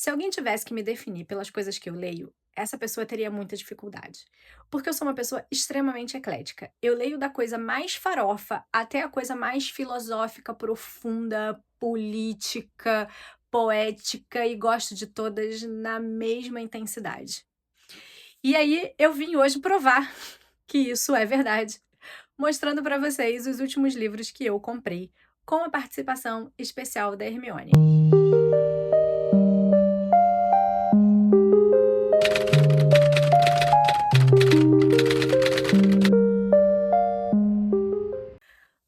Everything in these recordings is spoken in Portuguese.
Se alguém tivesse que me definir pelas coisas que eu leio, essa pessoa teria muita dificuldade. Porque eu sou uma pessoa extremamente eclética. Eu leio da coisa mais farofa até a coisa mais filosófica, profunda, política, poética e gosto de todas na mesma intensidade. E aí eu vim hoje provar que isso é verdade, mostrando para vocês os últimos livros que eu comprei, com a participação especial da Hermione.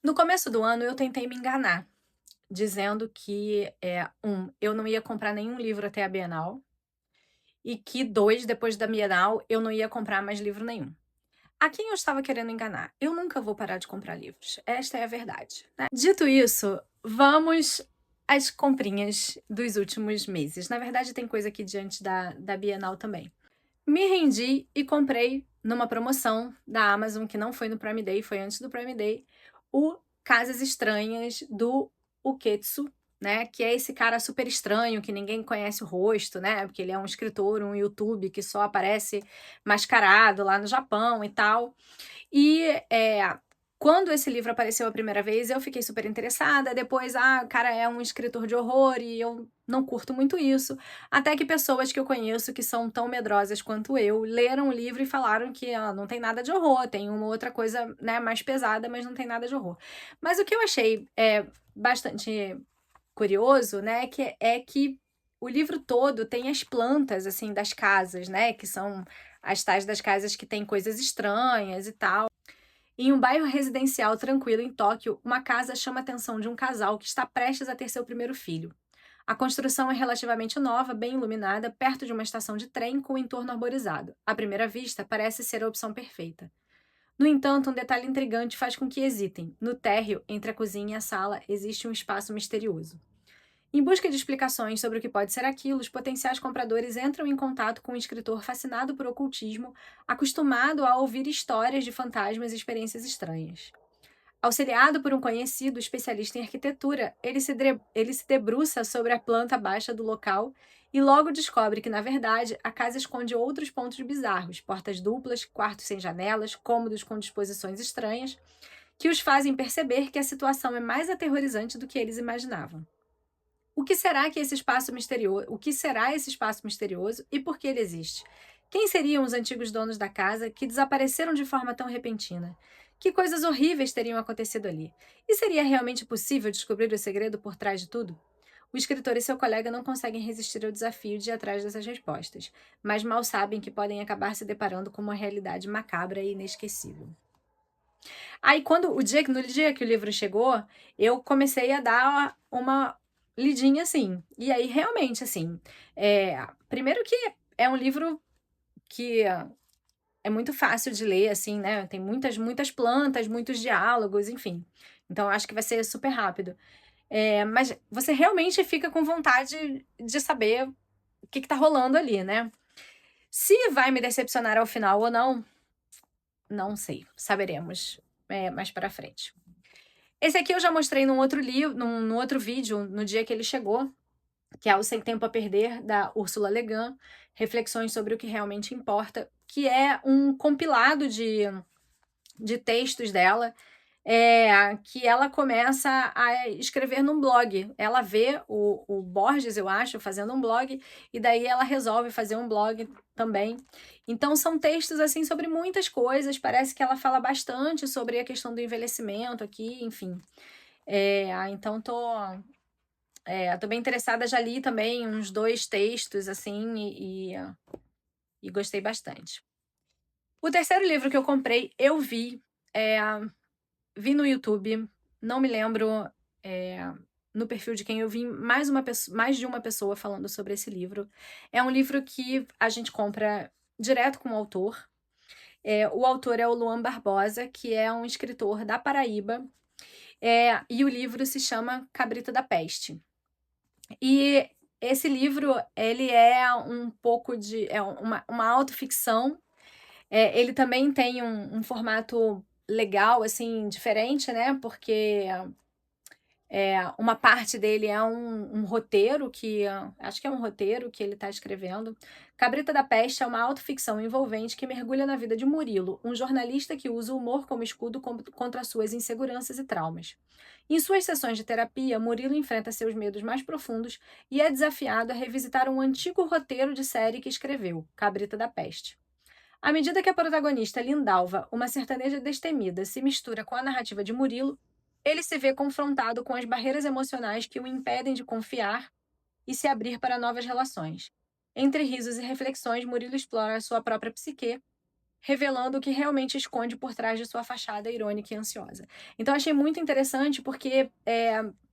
No começo do ano eu tentei me enganar, dizendo que, eu não ia comprar nenhum livro até a Bienal, e que 2 depois da Bienal, eu não ia comprar mais livro nenhum. A quem eu estava querendo enganar? Eu nunca vou parar de comprar livros, esta é a verdade, né. Dito isso, vamos às comprinhas dos últimos meses. Na verdade tem coisa aqui diante da Bienal também. Me rendi e comprei numa promoção da Amazon, que não foi no Prime Day, foi antes do Prime Day, o Casas Estranhas do Uketsu, né, que é esse cara super estranho, que ninguém conhece o rosto, né, porque ele é um escritor, um YouTube que só aparece mascarado lá no Japão e tal. E, quando esse livro apareceu a primeira vez, eu fiquei super interessada, depois, o cara é um escritor de horror e eu não curto muito isso, até que pessoas que eu conheço que são tão medrosas quanto eu, leram o livro e falaram que, não tem nada de horror, tem uma outra coisa, né, mais pesada, mas não tem nada de horror. Mas o que eu achei, bastante curioso, né, que o livro todo tem as plantas, assim, das casas, né, que são as tais das casas que têm coisas estranhas e tal. Em um bairro residencial tranquilo em Tóquio, uma casa chama a atenção de um casal que está prestes a ter seu primeiro filho. A construção é relativamente nova, bem iluminada, perto de uma estação de trem com o entorno arborizado. À primeira vista, parece ser a opção perfeita. No entanto, um detalhe intrigante faz com que hesitem. No térreo, entre a cozinha e a sala, existe um espaço misterioso. Em busca de explicações sobre o que pode ser aquilo, os potenciais compradores entram em contato com um escritor fascinado por ocultismo, acostumado a ouvir histórias de fantasmas e experiências estranhas. Auxiliado por um conhecido especialista em arquitetura, ele se debruça sobre a planta baixa do local e logo descobre que, na verdade, a casa esconde outros pontos bizarros, portas duplas, quartos sem janelas, cômodos com disposições estranhas, que os fazem perceber que a situação é mais aterrorizante do que eles imaginavam. O que será esse espaço misterioso e por que ele existe? Quem seriam os antigos donos da casa que desapareceram de forma tão repentina? Que coisas horríveis teriam acontecido ali? E seria realmente possível descobrir o segredo por trás de tudo? O escritor e seu colega não conseguem resistir ao desafio de ir atrás dessas respostas, mas mal sabem que podem acabar se deparando com uma realidade macabra e inesquecível. Aí no dia que o livro chegou, eu comecei a dar uma lidinha, assim. E aí realmente, assim, primeiro que é um livro que é muito fácil de ler, assim, né, tem muitas plantas, muitos diálogos, enfim. Então eu acho que vai ser super rápido. Mas você realmente fica com vontade de saber o que tá rolando ali, né. Se vai me decepcionar ao final ou não, não sei, saberemos, mais pra frente. Esse aqui eu já mostrei num outro vídeo, no dia que ele chegou, que é o Sem Tempo a Perder, da Ursula Le Guin, reflexões sobre o que realmente importa, que é um compilado de textos dela, que ela começa a escrever num blog. Ela vê o Borges, eu acho, fazendo um blog, e daí ela resolve fazer um blog também. Então são textos, assim, sobre muitas coisas, parece que ela fala bastante sobre a questão do envelhecimento aqui, enfim. Então tô bem interessada, já li também uns 2 textos, assim, e gostei bastante. O terceiro livro que eu comprei, eu vi no YouTube, não me lembro, eh, no perfil de quem eu vi mais de uma pessoa falando sobre esse livro. É um livro que a gente compra direto com o autor. O autor é o Luan Barbosa, que é um escritor da Paraíba, e o livro se chama Cabrito da Peste. E esse livro, ele é um pouco de uma autoficção, ele também tem um formato legal, assim, diferente, né, porque Uma parte dele é um roteiro que acho que é um roteiro que ele está escrevendo. Cabrita da Peste é uma autoficção envolvente que mergulha na vida de Murilo, um jornalista que usa o humor como escudo contra suas inseguranças e traumas. Em suas sessões de terapia, Murilo enfrenta seus medos mais profundos e é desafiado a revisitar um antigo roteiro de série que escreveu, Cabrita da Peste. À medida que a protagonista Lindalva, uma sertaneja destemida, se mistura com a narrativa de Murilo, ele se vê confrontado com as barreiras emocionais que o impedem de confiar e se abrir para novas relações. Entre risos e reflexões, Murilo explora a sua própria psique, revelando o que realmente esconde por trás de sua fachada irônica e ansiosa. Então, achei muito interessante porque,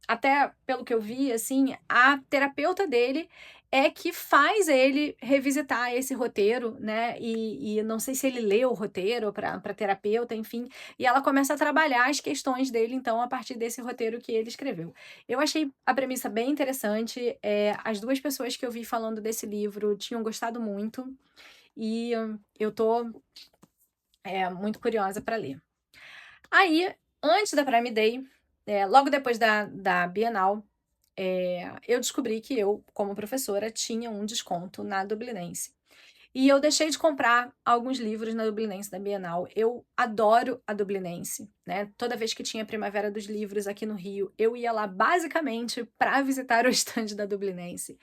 até pelo que eu vi, assim, a terapeuta dele é que faz ele revisitar esse roteiro, né? E não sei se ele leu o roteiro para terapeuta, enfim. E ela começa a trabalhar as questões dele, então, a partir desse roteiro que ele escreveu. Eu achei a premissa bem interessante. As duas pessoas que eu vi falando desse livro tinham gostado muito. E eu tô muito curiosa para ler. Aí, antes da Prime Day, logo depois da Bienal, eu descobri que eu, como professora, tinha um desconto na Dublinense. E eu deixei de comprar alguns livros na Dublinense da Bienal. Eu adoro a Dublinense, né? Toda vez que tinha a Primavera dos Livros aqui no Rio, eu ia lá basicamente para visitar o estande da Dublinense.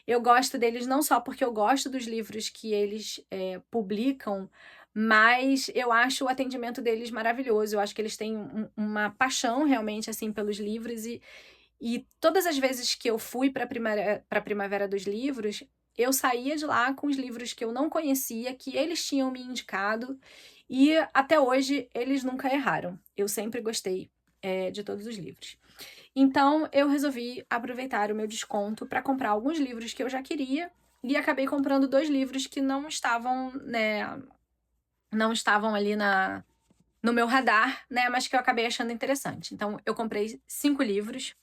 Eu gosto deles não só porque eu gosto dos livros que eles publicam, mas eu acho o atendimento deles maravilhoso. Eu acho que eles têm uma paixão realmente assim pelos livros e todas as vezes que eu fui para a Primavera dos Livros, eu saía de lá com os livros que eu não conhecia, que eles tinham me indicado, e até hoje eles nunca erraram. Eu sempre gostei de todos os livros. Então, eu resolvi aproveitar o meu desconto para comprar alguns livros que eu já queria e acabei comprando 2 livros que não estavam, né, não estavam ali no meu radar, né, mas que eu acabei achando interessante. Então, eu comprei 5 livros.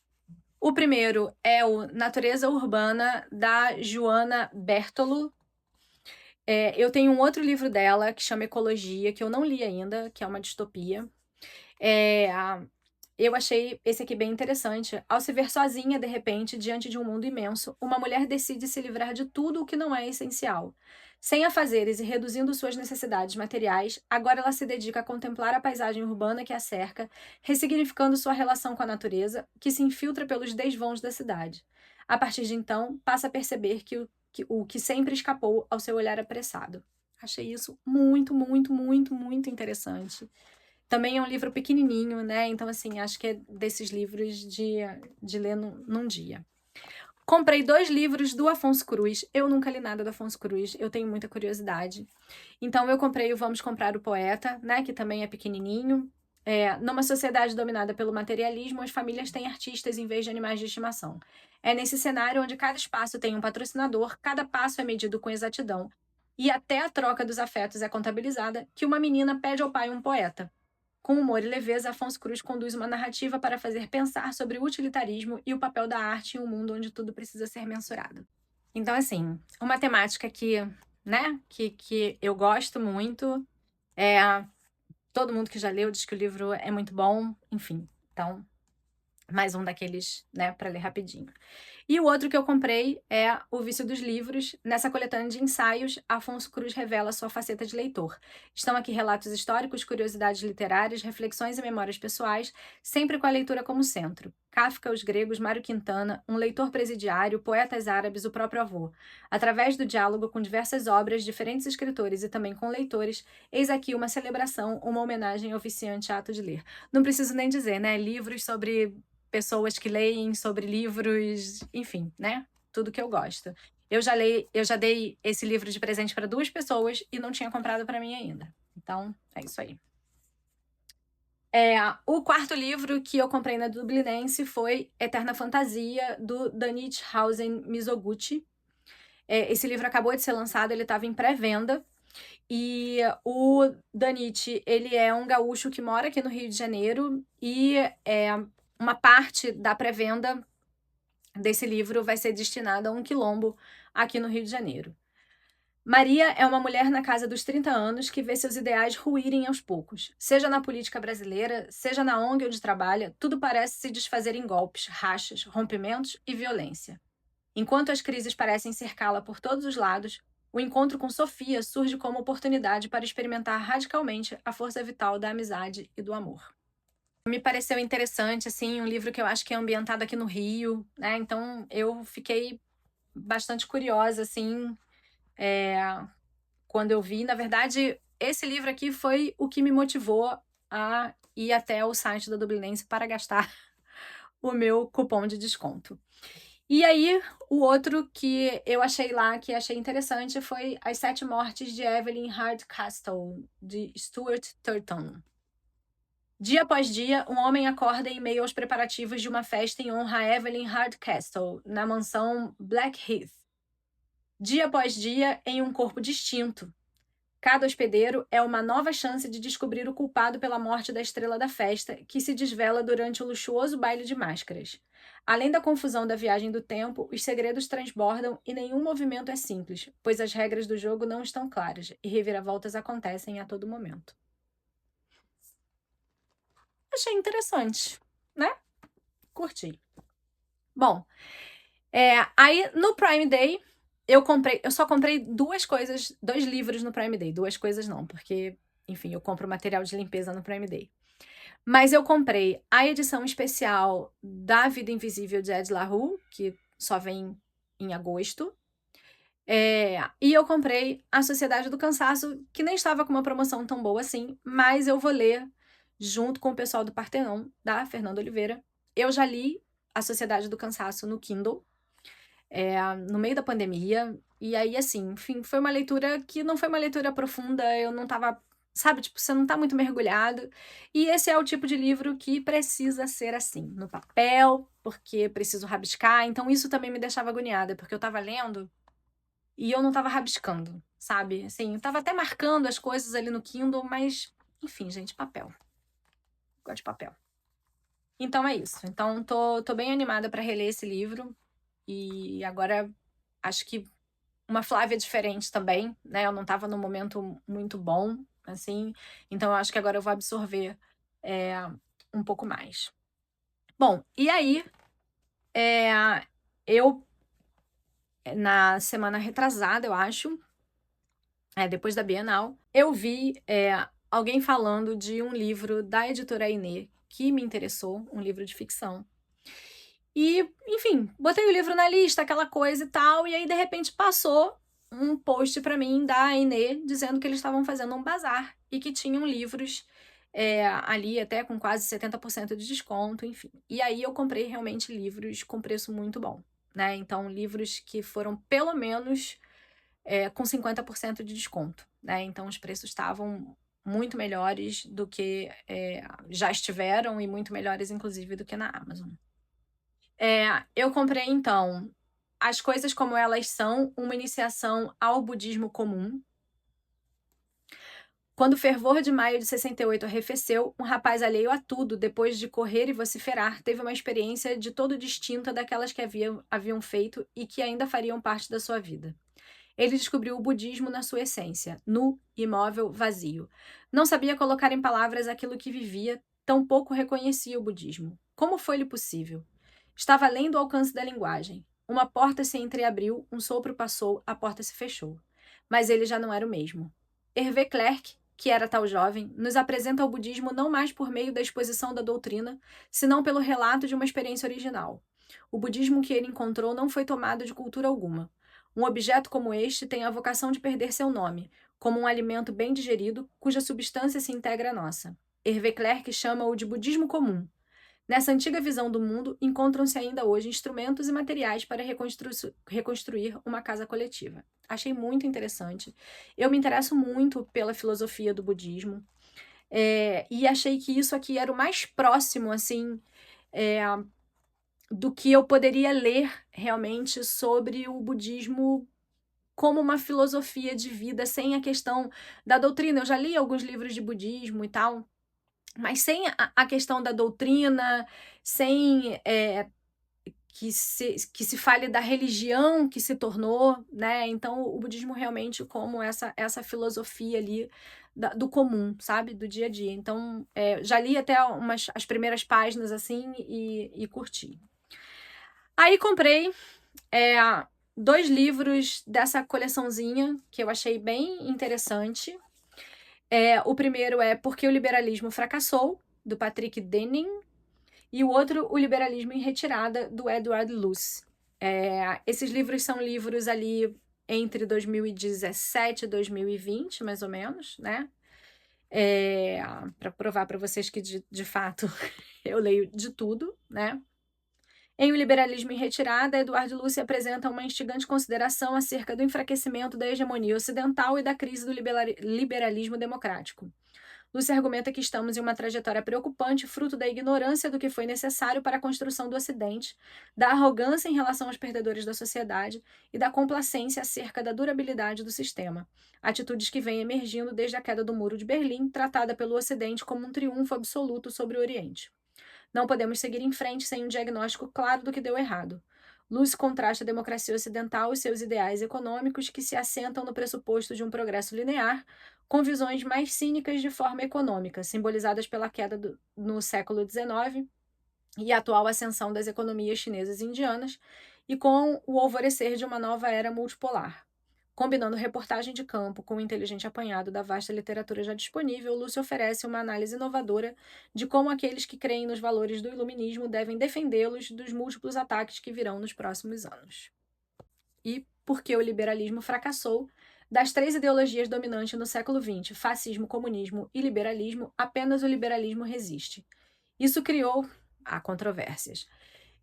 O primeiro é o Natureza Urbana, da Joana Bertolo. Eu tenho um outro livro dela que chama Ecologia, que eu não li ainda, que é uma distopia. É, eu achei esse aqui bem interessante. Ao se ver sozinha, de repente, diante de um mundo imenso, uma mulher decide se livrar de tudo o que não é essencial. Sem afazeres e reduzindo suas necessidades materiais, agora ela se dedica a contemplar a paisagem urbana que a cerca, ressignificando sua relação com a natureza, que se infiltra pelos desvãos da cidade. A partir de então, passa a perceber o que sempre escapou ao seu olhar apressado. Achei isso muito, muito, muito, muito interessante. Também é um livro pequenininho, né? Então, assim, acho que é desses livros de ler num dia. Comprei 2 livros do Afonso Cruz. Eu nunca li nada do Afonso Cruz, eu tenho muita curiosidade. Então, eu comprei o Vamos Comprar o Poeta, né? Que também é pequenininho. Numa sociedade dominada pelo materialismo, as famílias têm artistas em vez de animais de estimação. É nesse cenário onde cada espaço tem um patrocinador, cada passo é medido com exatidão e até a troca dos afetos é contabilizada, que uma menina pede ao pai um poeta. Com humor e leveza, Afonso Cruz conduz uma narrativa para fazer pensar sobre o utilitarismo e o papel da arte em um mundo onde tudo precisa ser mensurado. Então, assim, uma temática né, que eu gosto muito. É, todo mundo que já leu diz que o livro é muito bom, enfim. Então, mais um daqueles, né, para ler rapidinho. E o outro que eu comprei é O Vício dos Livros. Nessa coletânea de ensaios, Afonso Cruz revela sua faceta de leitor. Estão aqui relatos históricos, curiosidades literárias, reflexões e memórias pessoais, sempre com a leitura como centro. Kafka, os gregos, Mário Quintana, um leitor presidiário, poetas árabes, o próprio avô. Através do diálogo com diversas obras, diferentes escritores e também com leitores, eis aqui uma celebração, uma homenagem ao viciante ato de ler. Não preciso nem dizer, né? Livros sobre pessoas que leem, sobre livros, enfim, né? Tudo que eu gosto. Eu já dei esse livro de presente para 2 pessoas e não tinha comprado para mim ainda. Então, é isso aí. O quarto livro que eu comprei na Dublinense foi Eterna Fantasia, do Danitz-Hausen Mizoguchi. Esse livro acabou de ser lançado, ele estava em pré-venda. E o Danite, ele é um gaúcho que mora aqui no Rio de Janeiro e uma parte da pré-venda desse livro vai ser destinada a um quilombo aqui no Rio de Janeiro. Maria é uma mulher na casa dos 30 anos que vê seus ideais ruírem aos poucos. Seja na política brasileira, seja na ONG onde trabalha, tudo parece se desfazer em golpes, rachas, rompimentos e violência. Enquanto as crises parecem cercá-la por todos os lados, o encontro com Sofia surge como oportunidade para experimentar radicalmente a força vital da amizade e do amor. Me pareceu interessante, assim, um livro que eu acho que é ambientado aqui no Rio, né? Então eu fiquei bastante curiosa, assim, quando eu vi. Na verdade, esse livro aqui foi o que me motivou a ir até o site da Dublinense para gastar o meu cupom de desconto. E aí, o outro que eu achei lá, que achei interessante, foi As Sete Mortes de Evelyn Hardcastle, de Stuart Turton. Dia após dia, um homem acorda em meio aos preparativos de uma festa em honra a Evelyn Hardcastle, na mansão Blackheath. Dia após dia, em um corpo distinto. Cada hospedeiro é uma nova chance de descobrir o culpado pela morte da estrela da festa, que se desvela durante o luxuoso baile de máscaras. Além da confusão da viagem do tempo, os segredos transbordam e nenhum movimento é simples, pois as regras do jogo não estão claras e reviravoltas acontecem a todo momento. Achei interessante, né? Curti. Bom, aí no Prime Day eu só comprei dois livros no Prime Day. Duas coisas não, porque, enfim, eu compro material de limpeza no Prime Day. Mas eu comprei a edição especial da Vida Invisível de Ed La Rue, que só vem em agosto. E eu comprei A Sociedade do Cansaço, que nem estava com uma promoção tão boa assim, mas eu vou ler junto com o pessoal do Partenon, da Fernanda Oliveira. Eu já li A Sociedade do Cansaço no Kindle, no meio da pandemia, e aí, assim, enfim, foi uma leitura que não foi uma leitura profunda, eu não tava, sabe, tipo, você não tá muito mergulhado, e esse é o tipo de livro que precisa ser assim, no papel, porque preciso rabiscar, então isso também me deixava agoniada, porque eu tava lendo e eu não tava rabiscando, sabe, assim, eu tava até marcando as coisas ali no Kindle, mas, enfim, gente, papel. Gosto de papel. Então é isso. Então tô bem animada para reler esse livro. E agora acho que uma Flávia diferente também, né? Eu não estava num momento muito bom, assim. Então eu acho que agora eu vou absorver um pouco mais. Bom, e aí eu na semana retrasada, eu acho, depois da Bienal, eu vi alguém falando de um livro da editora Inê que me interessou, um livro de ficção. E, enfim, botei o livro na lista, aquela coisa e tal, e aí de repente passou um post pra mim da Inê dizendo que eles estavam fazendo um bazar e que tinham livros ali até com quase 70% de desconto, enfim. E aí eu comprei realmente livros com preço muito bom, né? Então, livros que foram pelo menos com 50% de desconto, né? Então, os preços estavam muito melhores do que já estiveram e muito melhores, inclusive, do que na Amazon. Eu comprei, então, As Coisas Como Elas São, uma iniciação ao budismo comum. Quando o fervor de maio de 68 arrefeceu, um rapaz alheio a tudo, depois de correr e vociferar, teve uma experiência de todo distinta daquelas que haviam feito e que ainda fariam parte da sua vida. Ele descobriu o budismo na sua essência, nu, imóvel, vazio. Não sabia colocar em palavras aquilo que vivia, tampouco reconhecia o budismo. Como foi-lhe possível? Estava além do alcance da linguagem. Uma porta se entreabriu, um sopro passou, a porta se fechou. Mas ele já não era o mesmo. Hervé Clerc, que era tal jovem, nos apresenta o budismo não mais por meio da exposição da doutrina, senão pelo relato de uma experiência original. O budismo que ele encontrou não foi tomado de cultura alguma. Um objeto como este tem a vocação de perder seu nome, como um alimento bem digerido, cuja substância se integra à nossa. Hervé Clerc chama-o de budismo comum. Nessa antiga visão do mundo, encontram-se ainda hoje instrumentos e materiais para reconstruir uma casa coletiva. Achei muito interessante. Eu me interesso muito pela filosofia do budismo, e achei que isso aqui era o mais próximo, assim, do que eu poderia ler realmente sobre o budismo como uma filosofia de vida, sem a questão da doutrina. Eu já li alguns livros de budismo e tal, mas sem a questão da doutrina, sem que se fale da religião que se tornou, né? Então, o budismo realmente como essa filosofia ali do comum, sabe? Do dia a dia. Então, já li até as primeiras páginas, assim, e curti. Aí comprei 2 livros dessa coleçãozinha que eu achei bem interessante. O primeiro é Por que o Liberalismo Fracassou, do Patrick Denning, e o outro, O Liberalismo em Retirada, do Edward Luce. Esses livros são livros ali entre 2017 e 2020, mais ou menos, né? Para provar para vocês que, de fato, eu leio de tudo, né? Em O Liberalismo em Retirada, Eduardo Luce apresenta uma instigante consideração acerca do enfraquecimento da hegemonia ocidental e da crise do liberalismo democrático. Luce argumenta que estamos em uma trajetória preocupante, fruto da ignorância do que foi necessário para a construção do Ocidente, da arrogância em relação aos perdedores da sociedade e da complacência acerca da durabilidade do sistema. Atitudes que vêm emergindo desde a queda do Muro de Berlim, tratada pelo Ocidente como um triunfo absoluto sobre o Oriente. Não podemos seguir em frente sem um diagnóstico claro do que deu errado. Luce contrasta a democracia ocidental e seus ideais econômicos que se assentam no pressuposto de um progresso linear, com visões mais cínicas de forma econômica, simbolizadas pela queda no século XIX e a atual ascensão das economias chinesas e indianas, e com o alvorecer de uma nova era multipolar. Combinando reportagem de campo com o inteligente apanhado da vasta literatura já disponível, Lúcio oferece uma análise inovadora de como aqueles que creem nos valores do iluminismo devem defendê-los dos múltiplos ataques que virão nos próximos anos. E por que o liberalismo fracassou? Das 3 ideologias dominantes no século XX, fascismo, comunismo e liberalismo, apenas o liberalismo resiste. Isso criou controvérsias.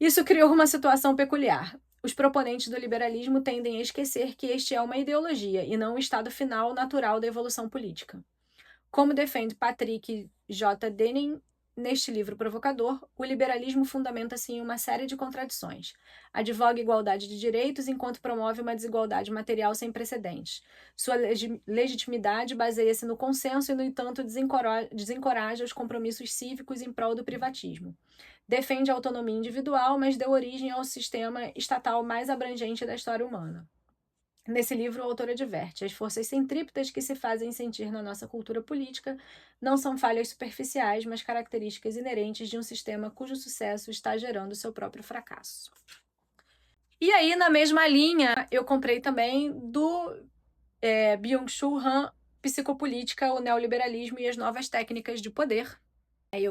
Isso criou uma situação peculiar. Os proponentes do liberalismo tendem a esquecer que este é uma ideologia e não o estado final natural da evolução política. Como defende Patrick J. Denning neste livro provocador, o liberalismo fundamenta-se em uma série de contradições. Advoga igualdade de direitos enquanto promove uma desigualdade material sem precedentes. Sua legitimidade baseia-se no consenso e, no entanto, desencoraja os compromissos cívicos em prol do privatismo. Defende a autonomia individual, mas deu origem ao sistema estatal mais abrangente da história humana. Nesse livro, o autor adverte: as forças centrípetas que se fazem sentir na nossa cultura política não são falhas superficiais, mas características inerentes de um sistema cujo sucesso está gerando seu próprio fracasso. E aí, na mesma linha, eu comprei também do Byung-Chul Han, Psicopolítica, o Neoliberalismo e as Novas Técnicas de Poder.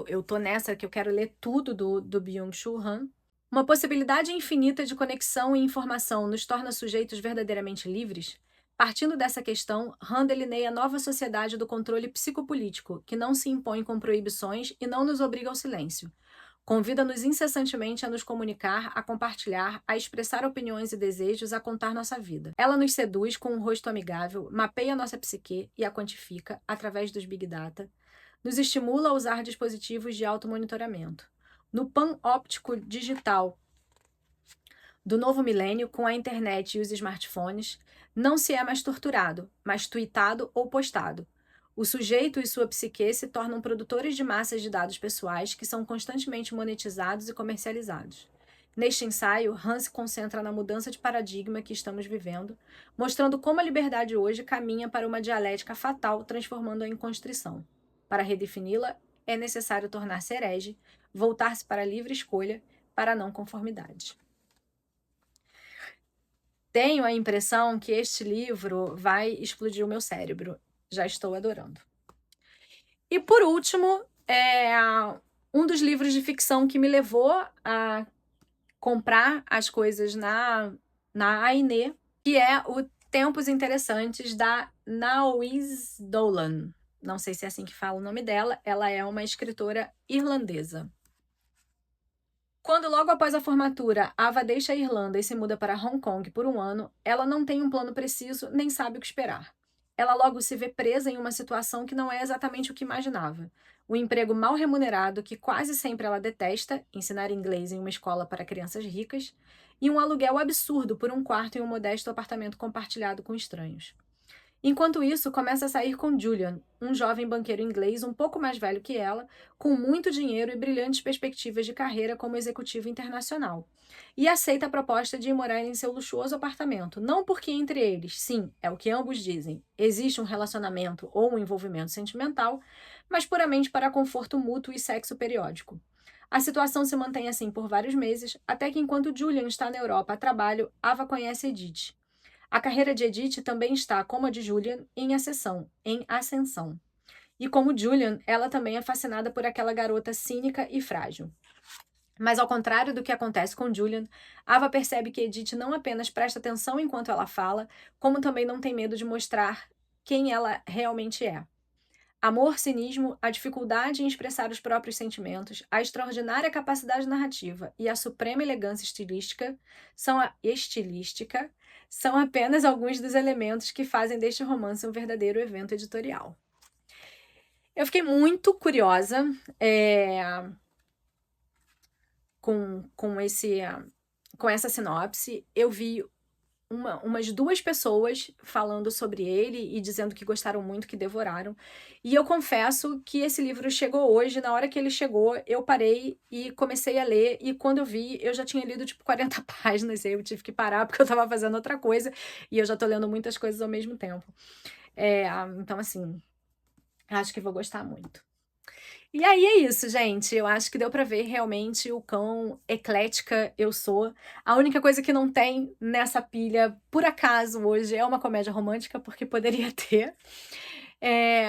Eu tô nessa que eu quero ler tudo do Byung-Chul Han. Uma possibilidade infinita de conexão e informação nos torna sujeitos verdadeiramente livres? Partindo dessa questão, Han delineia a nova sociedade do controle psicopolítico, que não se impõe com proibições e não nos obriga ao silêncio. Convida-nos incessantemente a nos comunicar, a compartilhar, a expressar opiniões e desejos, a contar nossa vida. Ela nos seduz com um rosto amigável, mapeia nossa psique e a quantifica, através dos Big Data, nos estimula a usar dispositivos de automonitoramento. No pan-óptico digital do novo milênio, com a internet e os smartphones, não se é mais torturado, mas tweetado ou postado. O sujeito e sua psique se tornam produtores de massas de dados pessoais que são constantemente monetizados e comercializados. Neste ensaio, Han se concentra na mudança de paradigma que estamos vivendo, mostrando como a liberdade hoje caminha para uma dialética fatal, transformando-a em constrição. Para redefini-la, é necessário tornar-se herege, voltar-se para a livre escolha, para a não conformidade. Tenho a impressão que este livro vai explodir o meu cérebro. Já estou adorando. E por último, um dos livros de ficção que me levou a comprar as coisas na Aine, que é o Tempos Interessantes, da Naoise Dolan. Não sei se é assim que fala o nome dela. Ela é uma escritora irlandesa. Quando logo após a formatura, Ava deixa a Irlanda e se muda para Hong Kong por um ano, ela não tem um plano preciso nem sabe o que esperar. Ela logo se vê presa em uma situação que não é exatamente o que imaginava. Um emprego mal remunerado que quase sempre ela detesta, ensinar inglês em uma escola para crianças ricas, e um aluguel absurdo por um quarto em um modesto apartamento compartilhado com estranhos. Enquanto isso, começa a sair com Julian, um jovem banqueiro inglês um pouco mais velho que ela, com muito dinheiro e brilhantes perspectivas de carreira como executivo internacional. E aceita a proposta de ir morar em seu luxuoso apartamento, não porque entre eles, sim, é o que ambos dizem, existe um relacionamento ou um envolvimento sentimental, mas puramente para conforto mútuo e sexo periódico. A situação se mantém assim por vários meses, até que enquanto Julian está na Europa a trabalho, Ava conhece Edith. A carreira de Edith também está, como a de Julian, em ascensão. E como Julian, ela também é fascinada por aquela garota cínica e frágil. Mas ao contrário do que acontece com Julian, Ava percebe que Edith não apenas presta atenção enquanto ela fala, como também não tem medo de mostrar quem ela realmente é. Amor, cinismo, a dificuldade em expressar os próprios sentimentos, a extraordinária capacidade narrativa e a suprema elegância estilística são apenas alguns dos elementos que fazem deste romance um verdadeiro evento editorial. Eu fiquei muito curiosa com essa sinopse. Eu vi umas 2 pessoas falando sobre ele e dizendo que gostaram muito, que devoraram. E eu confesso que esse livro chegou hoje, na hora que ele chegou, eu parei e comecei a ler, e quando eu vi, eu já tinha lido, tipo, 40 páginas, e aí eu tive que parar porque eu estava fazendo outra coisa, e eu já tô lendo muitas coisas ao mesmo tempo. Então, assim, acho que vou gostar muito. E aí é isso, gente. Eu acho que deu pra ver realmente o quão eclética eu sou. A única coisa que não tem nessa pilha, por acaso, hoje, é uma comédia romântica, porque poderia ter. É,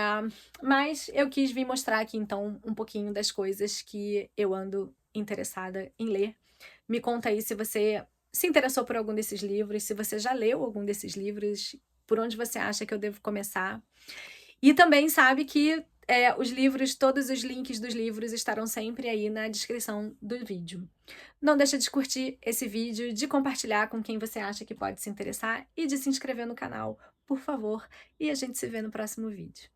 mas eu quis vir mostrar aqui, então, um pouquinho das coisas que eu ando interessada em ler. Me conta aí se você se interessou por algum desses livros, se você já leu algum desses livros, por onde você acha que eu devo começar. E também sabe que os livros, todos os links dos livros estarão sempre aí na descrição do vídeo. Não deixa de curtir esse vídeo, de compartilhar com quem você acha que pode se interessar e de se inscrever no canal, por favor. E a gente se vê no próximo vídeo.